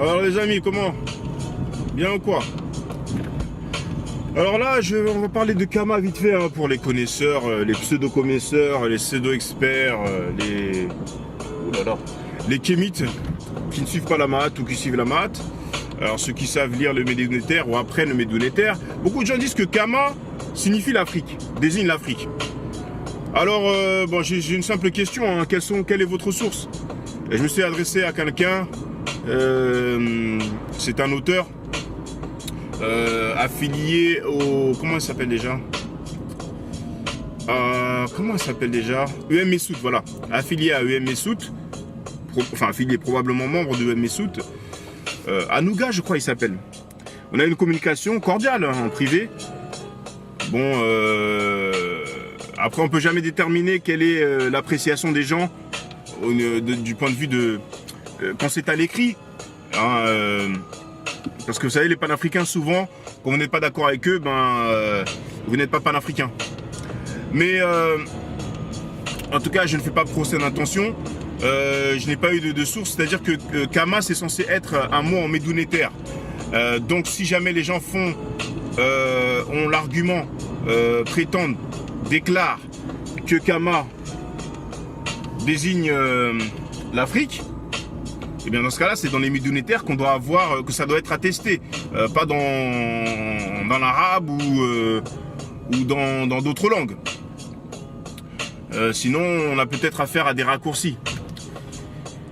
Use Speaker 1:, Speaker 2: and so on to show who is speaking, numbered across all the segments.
Speaker 1: Alors les amis, comment? Bien ou quoi? Alors là, on va parler de Kama vite fait hein, pour les connaisseurs, les pseudo-connaisseurs, les pseudo-experts, les kémites qui ne suivent pas la maths ou qui suivent la maths. Alors ceux qui savent lire le médounétaire ou apprennent le médounétaire, beaucoup de gens disent que Kama signifie l'Afrique, désigne l'Afrique. Alors, bon, j'ai une simple question, hein, quelle est votre source? Et je me suis adressé à quelqu'un, c'est un auteur affilié au... Comment il s'appelle déjà? EM Messout, voilà. Affilié à EM Messout, enfin affilié probablement membre de EM Messout. Anouga, je crois il s'appelle. On a une communication cordiale hein, en privé. Bon, après on peut jamais déterminer quelle est l'appréciation des gens du point de vue de quand c'est à l'écrit. Hein, parce que vous savez, les panafricains souvent, quand vous n'êtes pas d'accord avec eux, vous n'êtes pas panafricain. Mais en tout cas, je ne fais pas procès d'intention. Je n'ai pas eu de source, c'est-à-dire que Kama c'est censé être un mot en médounétaire. Donc si jamais les gens ont l'argument, prétendent, déclarent que Kama désigne l'Afrique, et bien dans ce cas-là, c'est dans les médounétaires qu'on doit avoir, que ça doit être attesté, pas dans l'arabe ou dans d'autres langues. Sinon, on a peut-être affaire à des raccourcis.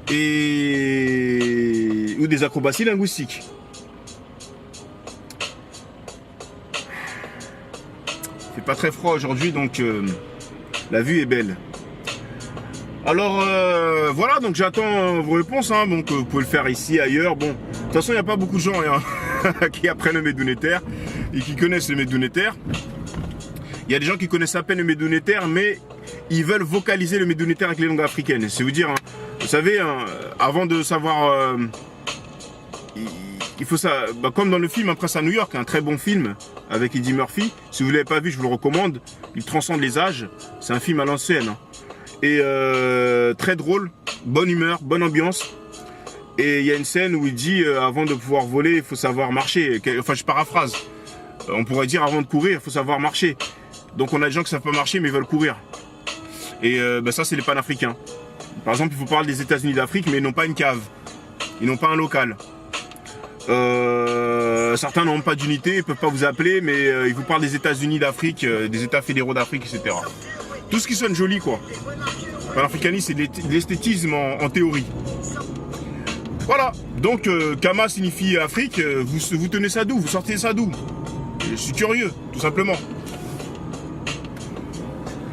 Speaker 1: Ou des acrobaties linguistiques. Il fait pas très froid aujourd'hui, donc la vue est belle. Alors voilà, donc j'attends vos réponses, hein, donc vous pouvez le faire ici, ailleurs. Bon, de toute façon, il n'y a pas beaucoup de gens hein, qui apprennent le médounétaire et qui connaissent le médounétaire. Il y a des gens qui connaissent à peine le médounétaire, mais ils veulent vocaliser le médounétaire avec les langues africaines. C'est vous dire, hein, vous savez, hein, avant de savoir, il faut ça, comme dans le film Un Prince à New York, un très bon film avec Eddie Murphy. Si vous ne l'avez pas vu, je vous le recommande. Il transcende les âges. C'est un film à l'ancienne. Hein. Et très drôle, bonne humeur, bonne ambiance. Et il y a une scène où il dit, avant de pouvoir voler, il faut savoir marcher. Enfin, je paraphrase. On pourrait dire, avant de courir, il faut savoir marcher. Donc on a des gens qui ne savent pas marcher, mais ils veulent courir. Et ça, c'est les panafricains. Par exemple, il faut parler des États-Unis d'Afrique, mais ils n'ont pas une cave. Ils n'ont pas un local. Certains n'ont pas d'unité, ils ne peuvent pas vous appeler, mais ils vous parlent des États-Unis d'Afrique, des États fédéraux d'Afrique, etc. Tout ce qui sonne joli, quoi. Panafricanisme, c'est de l'esthétisme en théorie. Voilà. Donc, Kama signifie Afrique. Vous tenez ça d'où? Vous sortez ça d'où? Je suis curieux, tout simplement.